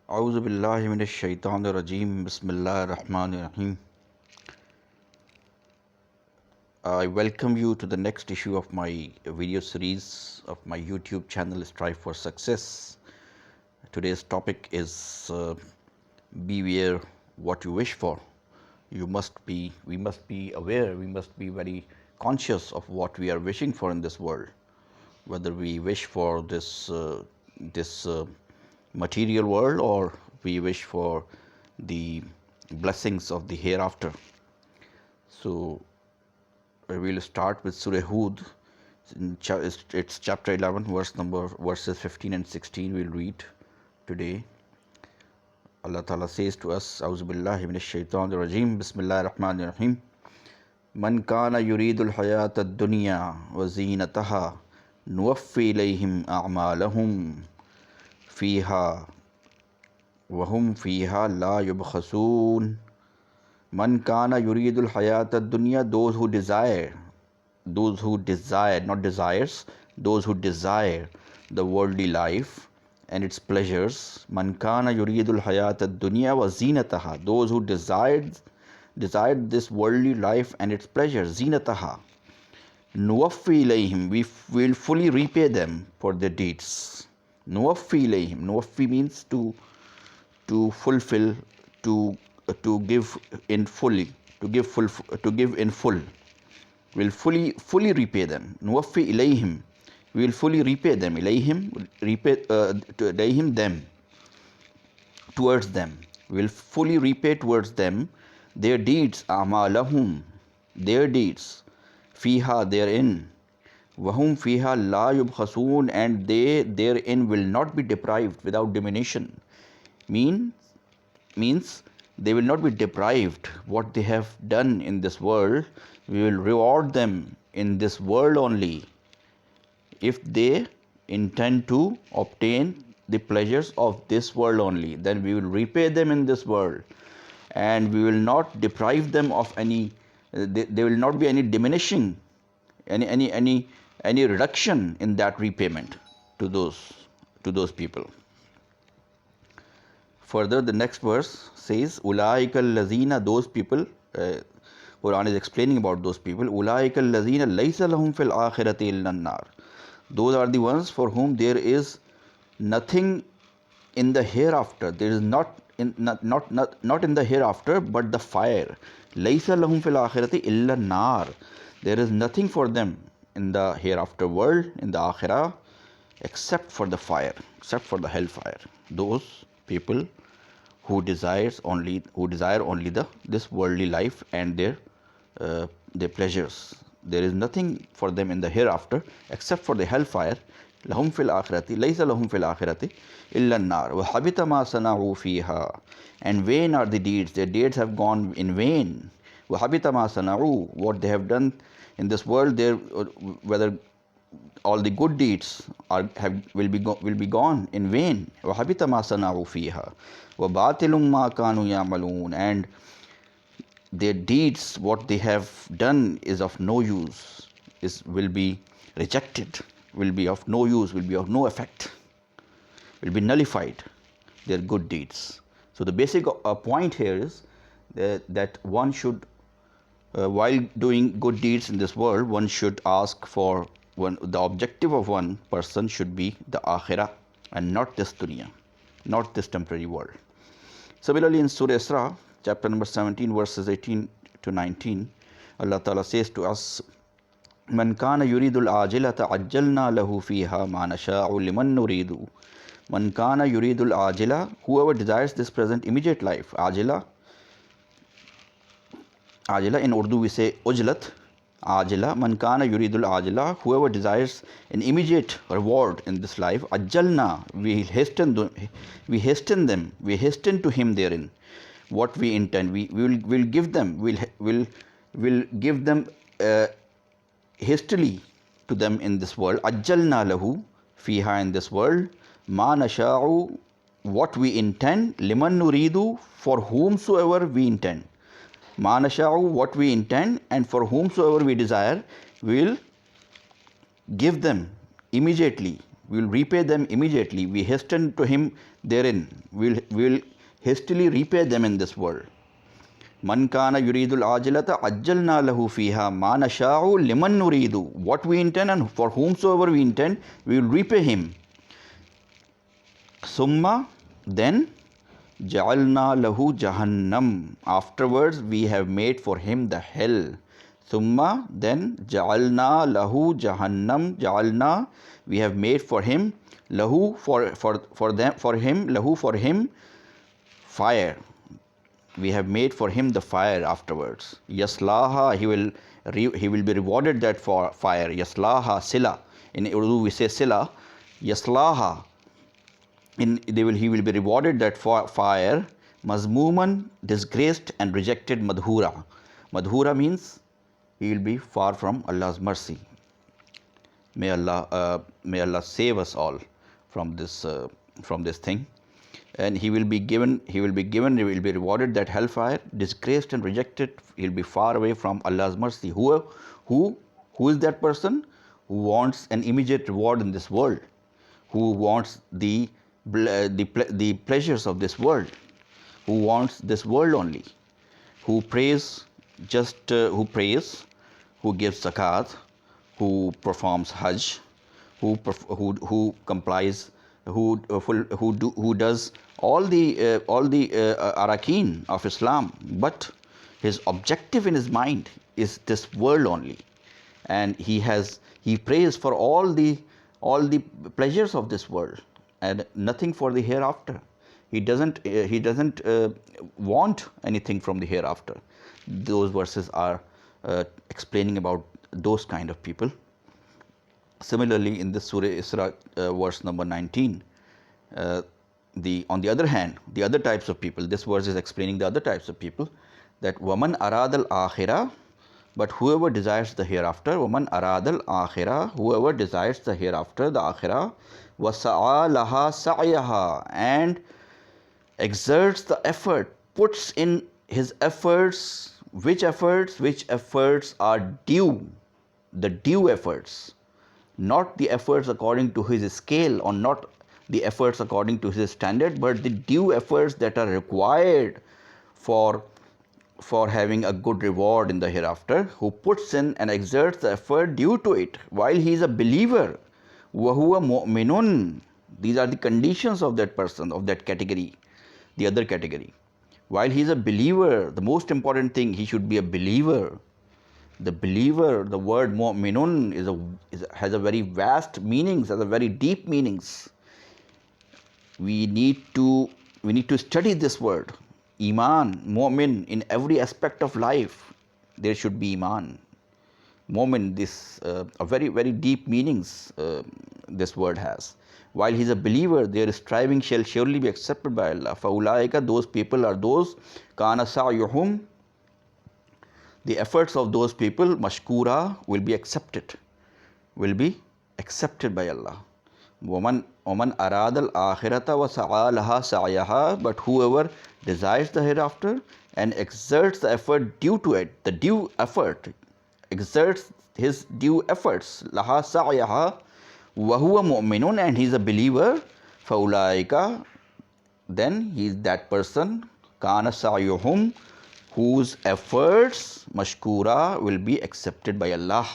أعوذ بالله من الشيطان الرجيم بسم الله الرحمن الرحيم. I welcome you to the next issue of my video series of my YouTube channel Strive for Success. Today's topic is beware what you wish for. We must be aware, we must be very conscious of what we are wishing for in this world. Whether we wish for this material world or we wish for the blessings of the hereafter. So we will start with Surah Hud. It's chapter 11, verses 15 and 16. We'll read today. Allah Ta'ala says to us, A'udhu billahi minash shaitanir rajim, Bismillahir Rahmanir Rahim. Man kana yuridul hayata ad-dunya wa zinataha nuwaffi ilayhim a'malahum fiha wa hum fiha la yubkhasun. Man kana yuridul hayata ad-dunya, those who desire, not desires, those who desire the worldly life and its pleasures. Man kana yuridul hayata ad-dunya wa zinataha, those who desired this worldly life and its pleasures. Zinataha. Nuwaffi ilayhim, we will fully repay them for their deeds. Nuwaffi ilayhim. Nuwaffi means to fulfill, to give in fully, to give in full. We'll fully repay them. Nuwaffi ilayhim, we will fully repay them. Ilayhim, ilayhim, them, towards them. We will fully repay towards them their deeds. A'malahum, their deeds. Fiha, therein. Wahum fiha la yubkhasun, and they therein will not be deprived without diminution. Means they will not be deprived what they have done in this world. We will reward them in this world only if they intend to obtain the pleasures of this world only. Then we will repay them in this world, and we will not deprive them of any. There will not be any diminishing, any reduction in that repayment to those people. Further, the next verse says, Ulaika allazina, those people, Quran is explaining about those people. Ulaika allazina laysa lahum fil akhirati illa an-nar. Those are the ones for whom there is nothing in the hereafter. There is not in the hereafter, but the fire. Laysa lahum fil akhirati illa an-nar. There is nothing for them in the hereafter world, in the akhirah, except for the fire, except for the hellfire. Those people who desire only this worldly life and their pleasures. There is nothing for them in the hereafter except for the hellfire. Lahum fil akhirati, laysa lahum fil akhirati illa an-nar wa habita ma sana'u fiha, and vain are the deeds, their deeds have gone in vain. Wa habita ma sana'u, what they have done in this world, there, whether all the good deeds will be gone in vain. Wa habita ma sana'u fiha wa batilum ma kanu ya'malun, and their deeds, what they have done, is of no use, will be rejected, will be of no use, will be of no effect, will be nullified, their good deeds. So the basic point here is that one should, while doing good deeds in this world, one should ask for the objective of one person should be the akhirah and not this dunya, not this temporary world. Similarly, in Surah Isra, chapter number 17, verses 18 to 19, Allah Ta'ala says to us, Man kana yuridul ajilata ajjalna lahu fiha ma nasha'u liman nuridu. Man kana yuridul ajila, whoever desires this present immediate life. Ajila in Urdu we say ujlat. Ajila, man kana yuridul ajila, whoever desires an immediate reward in this life. Ajjalna, we hasten to him therein what we intend. We will give them, will give them hastily to them in this world. Ajjalna lahu fiha, in this world. Ma nasha'u, what we intend. Liman nuridu, for whomsoever we intend. Ma nasha'u, what we intend, and for whomsoever we desire, we will give them immediately We will repay them immediately. We hasten to him therein. We will hastily repay them in this world. Man kana yuridul ajilata ajjalna lahu fiha ma nasha'u liman nuridu. What we intend and for whomsoever we intend, we will repay him. Summa, then ja'alna lahu jahannam. Afterwards, we have made for him the hell. Summa, then ja'alna lahu jahannam. Ja'alna, we have made for him lahu for him fire. We have made for him the fire afterwards. Yaslaha, he will be rewarded that for fire. Yaslaha sila. In Urdu we say sila. Yaslaha. He will be rewarded that for fire. Mazmuman, disgraced and rejected. Madhura. Madhura means he will be far from Allah's mercy. May Allah save us all from this thing. And he will be rewarded that hellfire, disgraced and rejected. He will be far away from Allah's mercy. Who is that person? Who wants an immediate reward in this world? Who wants the pleasures of this world? Who wants this world only? Who prays, who gives zakat, who performs hajj, who complies, who does all the arakin of Islam, but his objective in his mind is this world only, and he prays for all the pleasures of this world and nothing for the hereafter. He doesn't want anything from the hereafter. Those verses are explaining about those kind of people. Similarly, in this Surah Isra, verse number 19, on the other hand, the other types of people, this verse is explaining the other types of people, that waman aradal akhirah, but whoever desires the hereafter, waman aradal akhirah, whoever desires the hereafter, the akhirah, wasa'a laha sa'yaha, and exerts the effort, puts in his efforts. Which efforts are due? The due efforts, not the efforts according to his scale, or not the efforts according to his standard, but the due efforts that are required for having a good reward in the hereafter. Who puts in and exerts the effort due to it while he is a believer. Wahuwa mu'minun. These are the conditions of that person, of that category, the other category. While he is a believer, the most important thing, he should be a believer. The believer, the word mu'minun has a very vast meanings, has a very deep meanings. We need to study this word. Iman, mu'min, in every aspect of life, there should be iman. Mu'min, this a very, very deep meanings this word has. While he is a believer, their striving shall surely be accepted by Allah. فَأُولَٰئِكَ, those people are those, كَانَ سَعْيُهُمْ, the efforts of those people, mashkura, will be accepted by Allah. وَمَنْ أَرَادَ الْآخِرَةَ وَسَعَى لَهَا سَعْيَهَا, but whoever desires the hereafter and exerts the effort due to it, the due effort, exerts his due efforts, laha sa'yaha, وَهُوَ مُؤْمِنٌ, and he is a believer, فَأُولَٰئِكَ, then he is that person, كَانَ سَعْيُهُمْ, whose efforts, mashkura, will be accepted by Allah.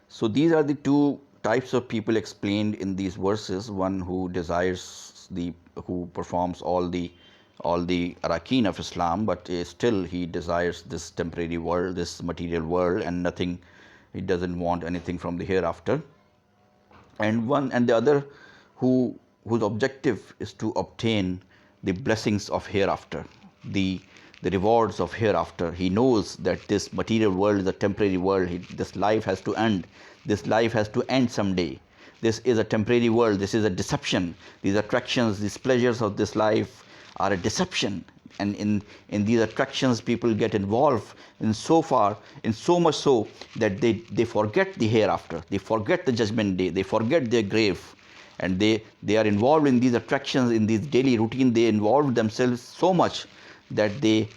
So these are the two types of people explained in these verses. One who who performs all the arakin of Islam, but still he desires this temporary world, this material world, and nothing. He doesn't want anything from the hereafter. And the other whose objective is to obtain the blessings of hereafter, the rewards of hereafter. He knows that this material world is a temporary world. This life has to end. This life has to end someday. This is a temporary world. This is a deception. These attractions, these pleasures of this life are a deception. And in these attractions, people get involved in so much so that they forget the hereafter. They forget the judgment day. They forget their grave. And they are involved in these attractions, in this daily routine. They involve themselves so much that they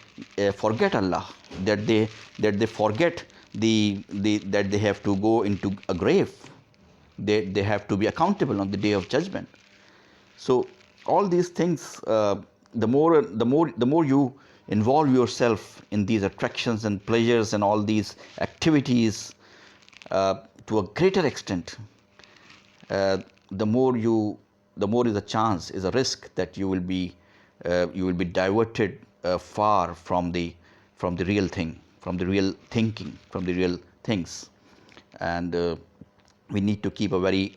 forget Allah, that they forget that they have to go into a grave. they have to be accountable on the day of judgment. So all these things, the more you involve yourself in these attractions and pleasures and all these activities to a greater extent, uh, the more is a chance, is a risk that you will be diverted far from the real thing, from the real thinking, from the real things. And we need to keep a very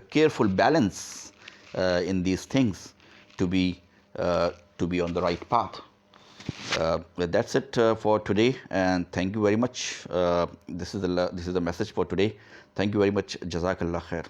careful balance in these things to be on the right path. That's it for today, and thank you very much. This is the message for today. Thank you very much. Jazakallah khair.